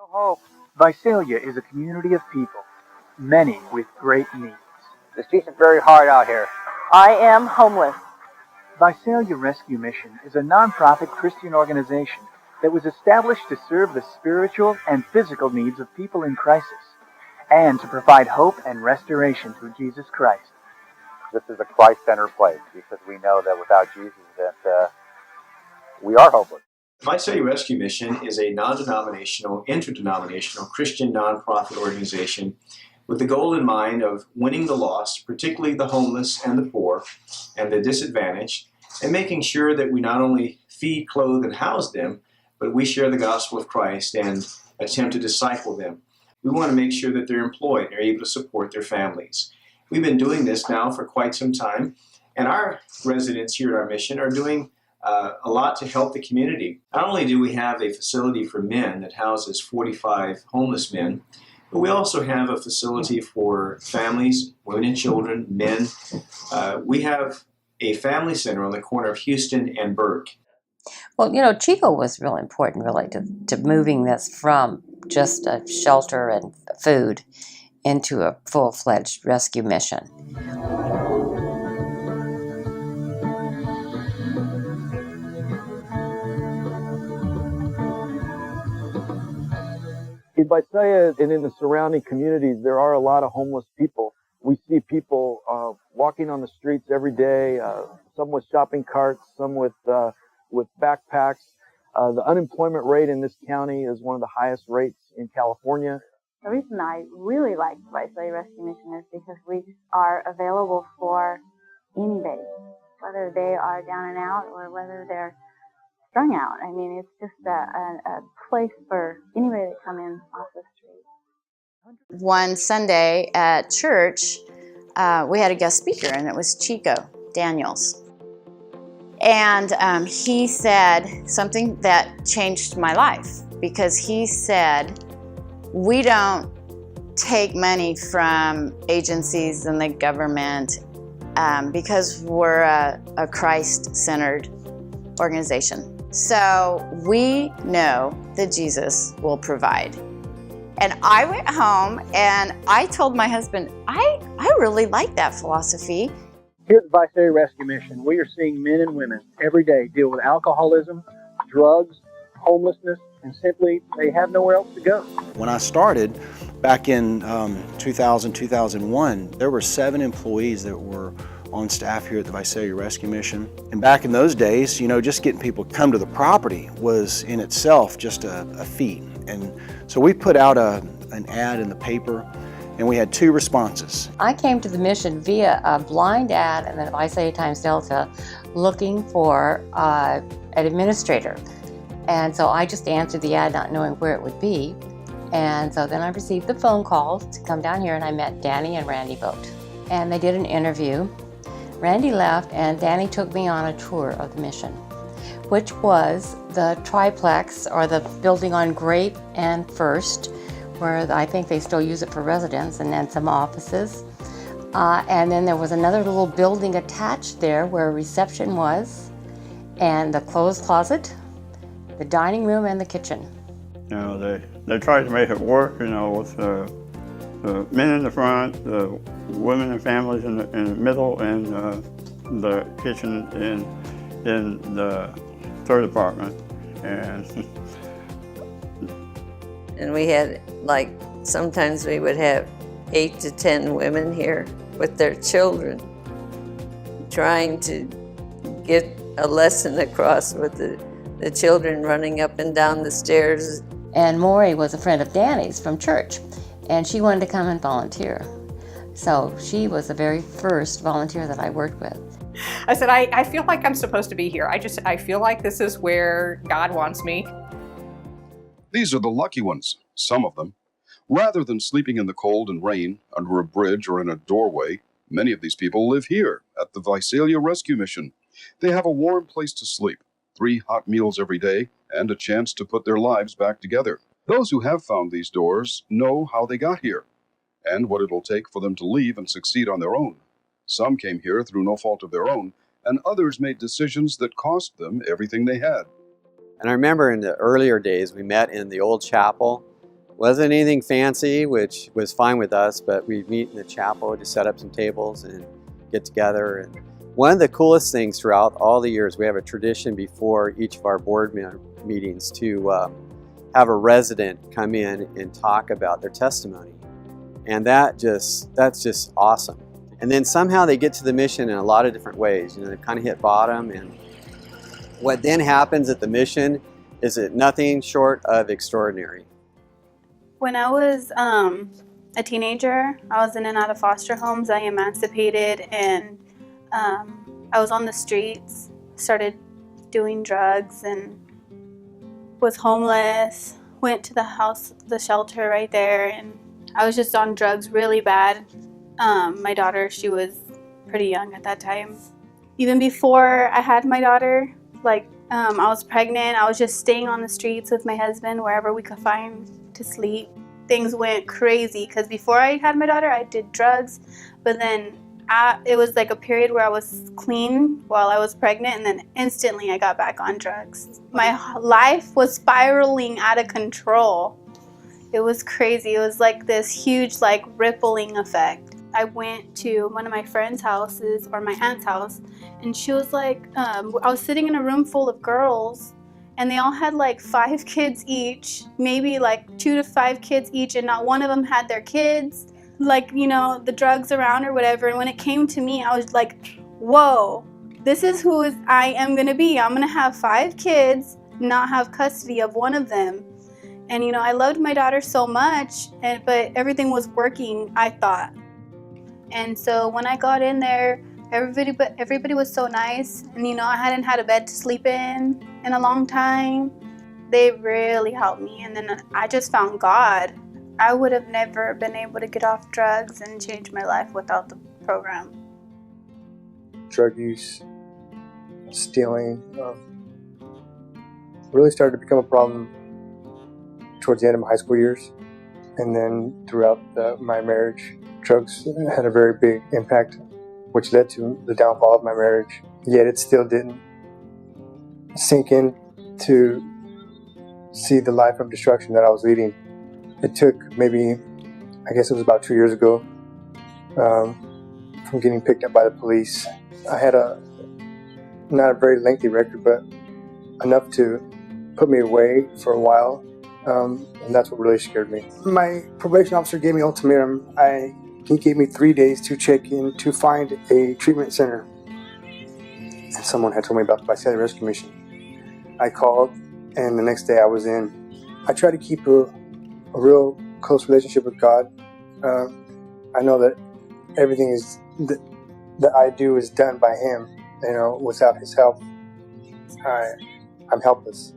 No hope. Visalia is a community of people, many with great needs. The streets are very hard out here. I am homeless. Visalia Rescue Mission is a non-profit Christian organization that was established to serve the spiritual and physical needs of people in crisis, and to provide hope and restoration through Jesus Christ. This is a Christ-centered place because we know that without Jesus that we are hopeless. The Visalia Rescue Mission is a non-denominational, interdenominational Christian nonprofit organization with the goal in mind of winning the lost, particularly the homeless and the poor and the disadvantaged, and making sure that we not only feed, clothe, and house them, but we share the gospel of Christ and attempt to disciple them. We want to make sure that they're employed and are able to support their families. We've been doing this now for quite some time, and our residents here at our mission are doing a lot to help the community. Not only do we have a facility for men that houses 45 homeless men, but we also have a facility for families, women and children, men. We have a family center on the corner of Houston and Burke. Well, Chico was really important, really, to moving this from just a shelter and food into a full-fledged rescue mission. In Visalia and in the surrounding communities, there are a lot of homeless people. We see people walking on the streets every day, some with shopping carts, some with backpacks. The unemployment rate in this county is one of the highest rates in California. The reason I really like Visalia Rescue Mission is because we are available for anybody, whether they are down and out or whether they're strung out. I mean, it's just a place for anybody to come in off the street. One Sunday at church, we had a guest speaker, and it was Chico Daniels. And he said something that changed my life, because he said, we don't take money from agencies and the government because we're a Christ-centered organization. So we know that Jesus will provide. And I went home and I told my husband, I really like that philosophy. Here at the Visalia Rescue Mission, we are seeing men and women every day deal with alcoholism, drugs, homelessness, and simply they have nowhere else to go. When I started back in 2000, 2001, there were 7 employees that were on staff here at the Visalia Rescue Mission. And back in those days, just getting people to come to the property was in itself just a feat. And so we put out an ad in the paper, and we had 2 responses. I came to the mission via a blind ad in the Visalia Times-Delta looking for an administrator. And so I just answered the ad not knowing where it would be. And so then I received the phone call to come down here, and I met Danny and Randy Boat. And they did an interview. Randy left, and Danny took me on a tour of the mission, which was the triplex, or the building on Grape and First, where I think they still use it for residence, and then some offices. And then there was another little building attached there where a reception was, and the clothes closet, the dining room, and the kitchen. They tried to make it work, with the men in the front, the women and families in the middle, and the kitchen in the third apartment. And we had, sometimes we would have 8 to 10 women here with their children, trying to get a lesson across with the children running up and down the stairs. And Maury was a friend of Danny's from church, and she wanted to come and volunteer. So she was the very first volunteer that I worked with. I said, I feel like I'm supposed to be here. I feel like this is where God wants me. These are the lucky ones, some of them. Rather than sleeping in the cold and rain, under a bridge or in a doorway, many of these people live here at the Visalia Rescue Mission. They have a warm place to sleep, 3 hot meals every day, and a chance to put their lives back together. Those who have found these doors know how they got here, and what it'll take for them to leave and succeed on their own. Some came here through no fault of their own, and others made decisions that cost them everything they had. And I remember in the earlier days, we met in the old chapel, Wasn't anything fancy, which was fine with us, but we'd meet in the chapel to set up some tables and get together. And one of the coolest things throughout all the years, we have a tradition before each of our board meetings to have a resident come in and talk about their testimony. And that's just awesome. And then somehow they get to the mission in a lot of different ways. You know, they've kind of hit bottom, and what then happens at the mission is nothing short of extraordinary. When I was a teenager, I was in and out of foster homes. I emancipated, and I was on the streets, started doing drugs, and was homeless. Went to the shelter right there, and I was just on drugs really bad. My daughter, she was pretty young at that time. Even before I had my daughter, I was pregnant, I was just staying on the streets with my husband wherever we could find to sleep. Things went crazy because before I had my daughter, I did drugs, but then it was like a period where I was clean while I was pregnant, and then instantly I got back on drugs. My life was spiraling out of control. It was crazy. It was like this huge rippling effect. I went to one of my friend's houses, or my aunt's house, and she was like, I was sitting in a room full of girls, and they all had 5 kids each, maybe 2 to 5 kids each, and not one of them had their kids, the drugs around or whatever. And when it came to me, I was like, whoa, this is who I am gonna be. I'm gonna have 5 kids, not have custody of one of them. And I loved my daughter so much, but everything was working, I thought. And so when I got in there, everybody was so nice, and I hadn't had a bed to sleep in a long time. They really helped me, and then I just found God. I would have never been able to get off drugs and change my life without the program. Drug use, stealing, really started to become a problem towards the end of my high school years, and then throughout my marriage. Drugs had a very big impact, which led to the downfall of my marriage. Yet it still didn't sink in to see the life of destruction that I was leading. It took maybe, I guess it was about 2 years ago, from getting picked up by the police. I had not a very lengthy record, but enough to put me away for a while, and that's what really scared me. My probation officer gave me an ultimatum. He gave me 3 days to check in to find a treatment center. And someone had told me about the Visalia Rescue Mission. I called, and the next day I was in. I try to keep a real close relationship with God. I know that everything that I do is done by Him. Without His help, I'm helpless.